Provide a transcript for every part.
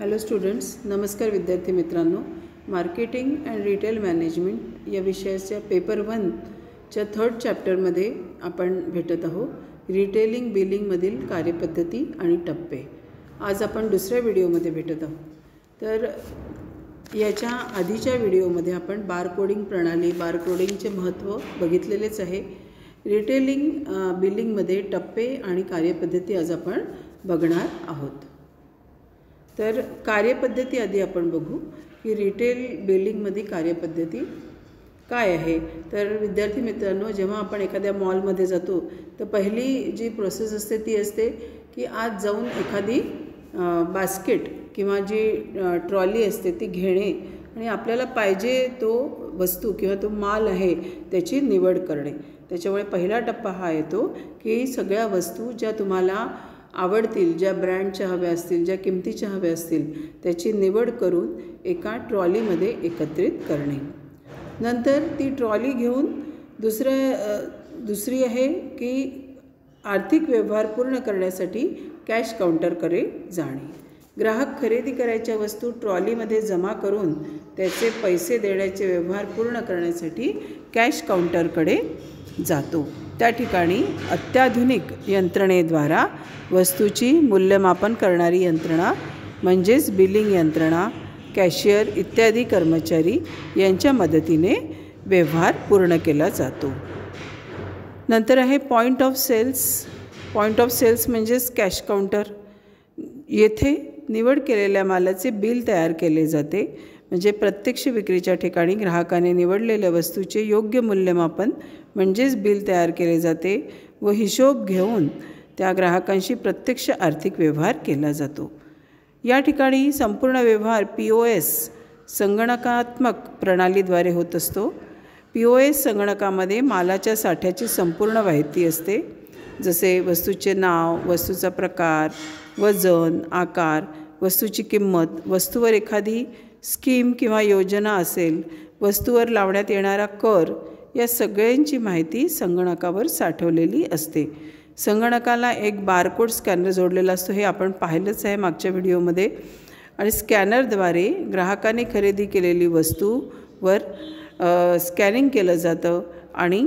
Hello students, नमस्कार विद्यार्थी मित्रांनो. मार्केटिंग अँड रिटेल मॅनेजमेंट या विषयाच्या पेपर 1च्या 3rd चॅप्टरमध्ये आपण भेटत आहोत. रिटेलिंग बिलिंगमधील कार्यपद्धती आणि टप्पे. आज आपण दुसऱ्या व्हिडिओमध्ये भेटत आहोत. तर याच्या आधीच्या व्हिडिओमध्ये आपण बारकोडिंग प्रणाली, बारकोडिंगचे महत्त्व बघितलेलेच आहे. रिटेलिंग बिलिंगमध्ये टप्पे आणि कार्यपद्धती आज आपण बघणार आहोत. तर कार्यपद्धती आधी आपण बघू की रिटेल बिलिंगमध्ये कार्यपद्धती काय आहे. तर विद्यार्थी मित्रांनो, जेव्हा आपण एखाद्या मॉलमध्ये जातो तर पहिली जी प्रोसेस असते ती असते की आज जाऊन एखादी बास्केट किंवा जी ट्रॉली असते ती घेणे आणि आपल्याला पाहिजे तो वस्तू किंवा तो माल आहे त्याची निवड करणे. त्याच्यामुळे पहिला टप्पा हा येतो की सगळ्या वस्तू ज्या तुम्हाला आवडतील, ज्या ब्रँडच्या हव्या असतील, ज्या किमतीच्या हव्या असतील त्याची निवड करून एका ट्रॉलीमध्ये एकत्रित करणे. नंतर ती ट्रॉली घेऊन दुसरी आहे की आर्थिक व्यवहार पूर्ण करण्यासाठी कॅश काउंटरकडे जाणे. ग्राहक खरेदी करायच्या वस्तू ट्रॉलीमध्ये जमा करून त्याचे पैसे देण्याचे व्यवहार पूर्ण करण्यासाठी कॅश काउंटरकडे जातो. त्या ठिकाणी अत्याधुनिक यंत्रणेद्वारा वस्तूची मूल्यमापन करणारी यंत्रणा म्हणजेच बिलिंग यंत्रणा, कॅशियर इत्यादी कर्मचारी यांच्या मदतीने व्यवहार पूर्ण केला जातो. नंतर आहे point of sales. Point of sales म्हणजेच कॅश काउंटर. येथे निवड केलेल्या मालाचे बिल तयार केले जाते. म्हणजे प्रत्यक्ष विक्रीच्या ठिकाणी ग्राहकाने निवडलेल्या वस्तूचे योग्य मूल्यमापन म्हणजेच बिल तयार केले जाते व हिशोब घेऊन त्या ग्राहकांशी प्रत्यक्ष आर्थिक व्यवहार केला जातो. या ठिकाणी संपूर्ण व्यवहार POS संगणकात्मक प्रणालीद्वारे होत असतो. POS संगणकामध्ये मालाच्या साठ्याची संपूर्ण माहिती असते, जसे वस्तूचे नाव, वस्तूचा प्रकार, वजन, आकार, वस्तूची किंमत, वस्तूवर एखादी स्कीम किंवा योजना असेल, वस्तूवर लावण्यात येणारा कर, या सगळ्यांची माहिती संगणकावर साठवलेली असते. संगणकाला एक बारकोड स्कॅनर जोडलेला असतो, हे आपण पाहिलंच आहे मागच्या व्हिडिओमध्ये. आणि स्कॅनरद्वारे ग्राहकाने खरेदी केलेली वस्तूवर स्कॅनिंग केलं जातं आणि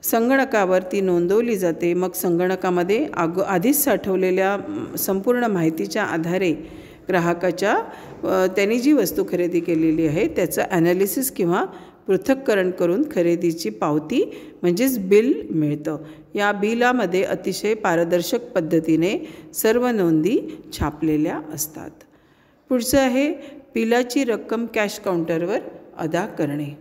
संगणकावर ती नोंदवली जाते. मग संगणकामध्ये आधीच साठवलेल्या संपूर्ण माहितीच्या आधारे ग्राहकाच्या त्यांनी जी वस्तू खरेदी केलेली आहे त्याचं ॲनालिसिस किंवा पृथक्करण करून खरेदीची पावती म्हणजेच बिल मिळतं. या बिलामध्ये अतिशय पारदर्शक पद्धतीने सर्व नोंदी छापलेल्या असतात. पुढचं आहे बिलाची रक्कम कॅश काउंटरवर अदा करणे.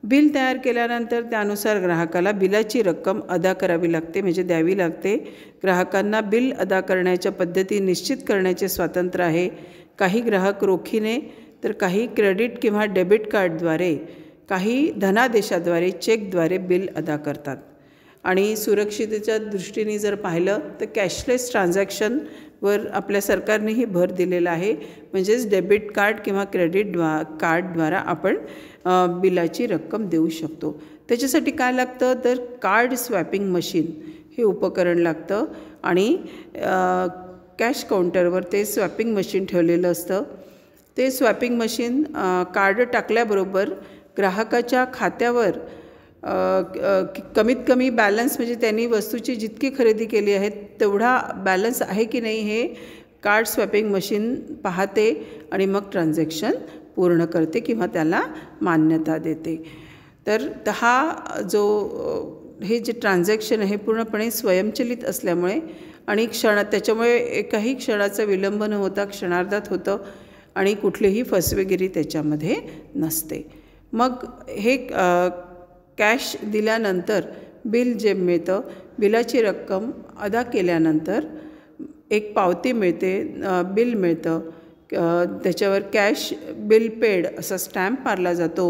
बिल तयार केल्यानंतर त्यानुसार ग्राहकाला बिलाची रक्कम अदा करावी लागते, म्हणजे द्यावी लागते. ग्राहकांना बिल अदा करण्याच्या पद्धती निश्चित करण्याचे स्वातंत्र्य आहे. काही ग्राहक रोखीने तर काही क्रेडिट किंवा डेबिट कार्डद्वारे, काही धनादेशाद्वारे, चेकद्वारे बिल अदा करतात. आणि सुरक्षिततेच्या दृष्टीने जर पाहिलं तर कॅशलेस ट्रान्झॅक्शनवर आपल्या सरकारनेही भर दिलेला आहे. म्हणजेच डेबिट कार्ड किंवा क्रेडिट कार्डद्वारा आपण बिलाची रक्कम देऊ शकतो. त्याच्यासाठी काय लागतं तर कार्ड स्वॅपिंग मशीन हे उपकरण लागतं आणि कॅश काउंटरवर ते स्वॅपिंग मशीन ठेवलेलं असतं. ते स्वॅपिंग मशीन कार्ड टाकल्याबरोबर ग्राहकाच्या खात्यावर कमीत कमी बॅलन्स, म्हणजे त्यांनी वस्तूची जितकी खरेदी केली आहे तेवढा बॅलन्स आहे की नाही हे कार्ड स्वॅपिंग मशीन पाहते आणि मग ट्रान्झॅक्शन पूर्ण करते किंवा त्याला मान्यता देते. तर हा हे जे ट्रान्झॅक्शन आहे पूर्णपणे स्वयंचलित असल्यामुळे आणि त्याच्यामुळे एकाही क्षणाचा विलंब न होता क्षणार्धात होतं आणि कुठलीही फसवेगिरी त्याच्यामध्ये नसते. मग हे कॅश दिल्यानंतर बिल जे मिळतं, बिलाची रक्कम अदा केल्यानंतर एक पावती मिळते, बिल मिळतं. त्याच्यावर कॅश बिल पेड असा स्टॅम्प मारला जातो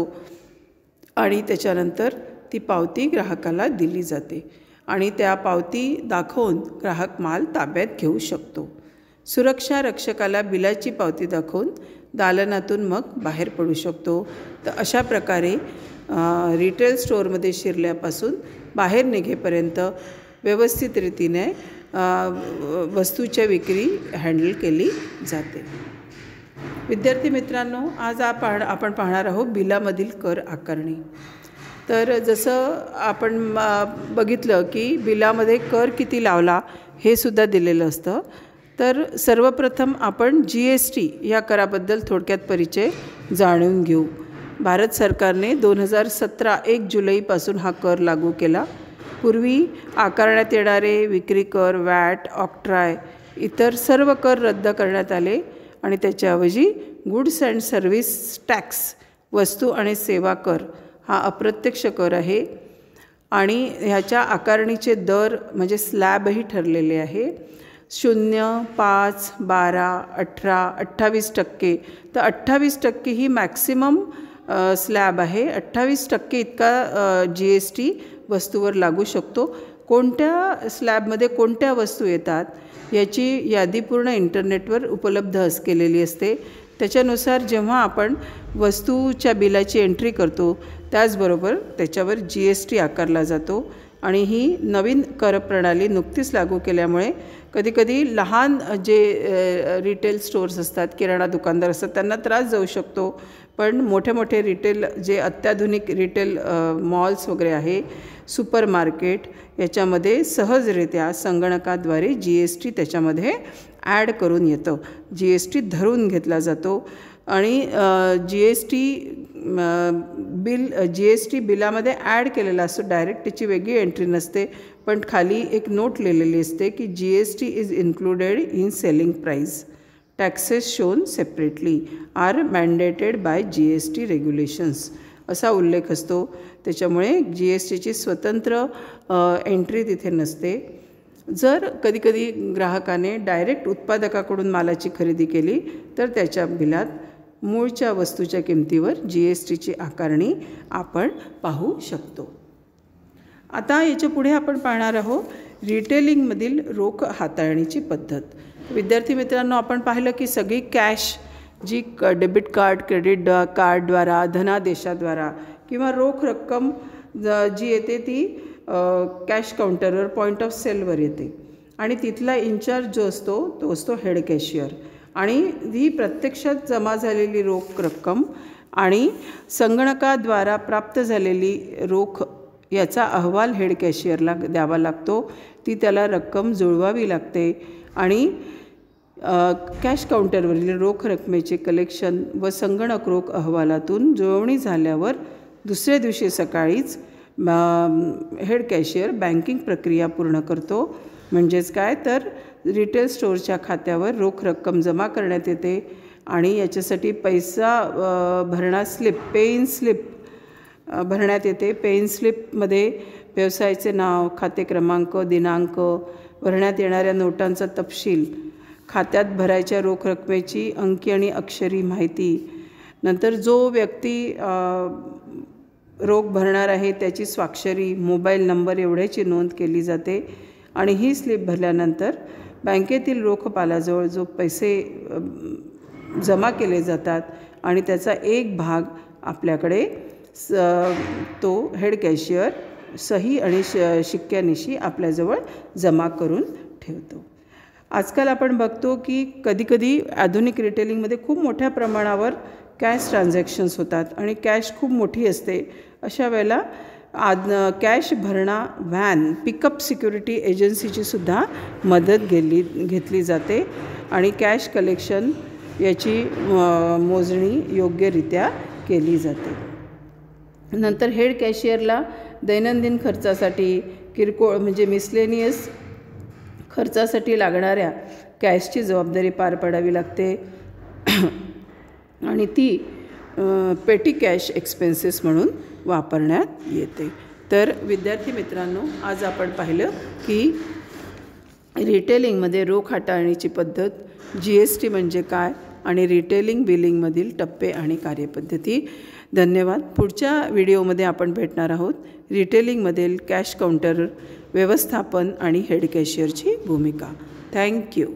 आणि त्याच्यानंतर ती पावती ग्राहकाला दिली जाते आणि त्या पावती दाखवून ग्राहक माल ताब्यात घेऊ शकतो. सुरक्षा रक्षकाला बिलाची पावती दाखवून दालनातून मग बाहेर पडू शकतो. तर अशा प्रकारे रिटेल स्टोअरमध्ये शिरल्यापासून बाहेर निघेपर्यंत व्यवस्थित रीतीने वस्तूच्या विक्री हँडल केली जाते. विद्यार्थी मित्रांनो, आज आपण पाहणार आहोत बिलामधील कर आकारणी. तर जसं आपण बघितलं की बिलामध्ये कर किती लावला हे सुद्धा दिलेलं असतं. तर सर्वप्रथम आपण GST या कराबद्दल थोडक्यात परिचय जाणून घेऊ. भारत सरकारने 2017 1 जुलैपासून हा कर लागू केला. पूर्वी आकारण्यात येणारे विक्री कर, वॅट, ऑक्ट्राय इतर सर्व कर रद्द करण्यात आले आणि त्याच्याऐवजी गुड्स अँड सर्व्हिस टॅक्स वस्तू आणि सेवा कर हा अप्रत्यक्ष कर आहे आणि ह्याच्या आकारणीचे दर म्हणजे स्लॅबही ठरलेले आहे. 0, 5, 12, 18, 28%. तर 28% ही मॅक्सिमम स्लॅब आहे. 28% इतका GST वस्तूवर लागू शकतो. कोणत्या स्लॅबमध्ये कोणत्या वस्तू येतात याची यादी पूर्ण इंटरनेटवर उपलब्ध केलेली असते. त्याच्यानुसार जेव्हा आपण वस्तूच्या बिलाची एंट्री करतो त्याचबरोबर त्याच्यावर GST आकारला जातो. आणि ही नवीन कर प्रणाली नुकतीच लागू केल्यामुळे कधीकधी लहान जे रिटेल स्टोर्स असतात, किराणा दुकानदार असतात, त्यांना त्रास जाऊ शकतो. पण मोठे मोठे रिटेल जे अत्याधुनिक रिटेल मॉल्स वगैरे आहे, सुपर मार्केट याच्यामध्ये सहजरित्या संगणकाद्वारे GST त्याच्यामध्ये ॲड करून येतं. GST धरून घेतला जातो आणि GST बिलामध्ये ॲड केलेला असतो. डायरेक्ट त्याची वेगळी एंट्री नसते, पण खाली एक नोट लिहिलेली असते की GST is included in selling price. Taxes shown separately are mandated by GST regulations असा उल्लेख असतो. त्याच्यामुळे GSTची स्वतंत्र एंट्री तिथे नसते. जर कधीकधी ग्राहकाने डायरेक्ट उत्पादकाकडून मालाची खरेदी केली तर त्याच्या बिलात मूळच्या वस्तूच्या किमतीवर GSTची आकारणी आपण पाहू शकतो. आता याच्या पुढे आपण पाहणार आहोत रिटेलिंगमधील रोख हाताळणीची पद्धत. विद्यार्थी मित्रांनो, आपण पाहिलं की सगळी कॅश जी डेबिट कार्ड, क्रेडिट कार्डद्वारा, धनादेशाद्वारा किंवा रोख रक्कम जी येते ती कॅश काउंटरवर, पॉईंट ऑफ सेलवर येते आणि तिथला इन्चार्ज जो असतो तो असतो हेड कॅशियर. आणि ही प्रत्यक्षात जमा झालेली रोख रक्कम आणि संगणकाद्वारा प्राप्त झालेली रोख याचा अहवाल हेड कॅशियरला द्यावा लागतो. ती त्याला रक्कम जुळवावी लागते आणि कॅश काउंटरवरील रोख रकमेचे कलेक्शन व संगणक रोख अहवालातून जुळवणी झाल्यावर दुसऱ्या दिवशी सकाळीच हेड कॅशियर बँकिंग प्रक्रिया पूर्ण करतो. म्हणजेच काय तर रिटेल स्टोअरच्या खात्यावर रोख रक्कम जमा करण्यात येते आणि याच्यासाठी पैसा भरणा स्लिप, पे इन स्लिप भरण्यात येते. पे इन स्लिपमध्ये व्यवसायाचे नाव, खाते क्रमांक, दिनांक, भरण्यात येणाऱ्या नोटांचा तपशील, खात्यात भरायच्या रोख रकमेची अंकी आणि अक्षरी माहिती, नंतर जो व्यक्ती रोख भरणार आहे त्याची स्वाक्षरी, मोबाईल नंबर एवढ्याची नोंद केली जाते. आणि ही स्लिप भरल्यानंतर बँकेतील रोखपालाजवळ जो पैसे जमा केले जातात आणि त्याचा एक भाग आपल्याकडे तो हेड कॅशियर सही आणि शिक्क्यानिशी आपल्याजवळ जमा करून ठेवतो. आजकाल आपण बघतो की कधीकधी आधुनिक रिटेलिंगमध्ये खूप मोठ्या प्रमाणावर कॅश ट्रान्झॅक्शन्स होतात आणि कॅश खूप मोठी असते. अशा वेळेला कॅश भरणा व्हॅन, पिकअप सिक्युरिटी एजन्सीची सुद्धा मदत घेतली जाते आणि कॅश कलेक्शन याची मोजणी योग्यरित्या केली जाते. नंतर हेड कॅशियरला दैनंदिन खर्चासाठी, किरकोळ म्हणजे मिसलेनियस खर्चासाठी लागणाऱ्या कॅशची जबाबदारी पार पाडावी लागते आणि ती पेटी कॅश एक्सपेन्सेस म्हणून वापरण्यात येते. तर विद्यार्थी मित्रांनो, आज आपण पाहिलं की रिटेलिंगमध्ये रोख हाताळणीची पद्धत, GST म्हणजे काय आणि रिटेलिंग बिलिंगमधील टप्पे आणि कार्यपद्धती. धन्यवाद. पुढच्या व्हिडिओमध्ये आपण भेटणार आहोत रिटेलिंगमधील कॅश काउंटर व्यवस्थापन आणि हेड कॅशियरची भूमिका. थँक्यू.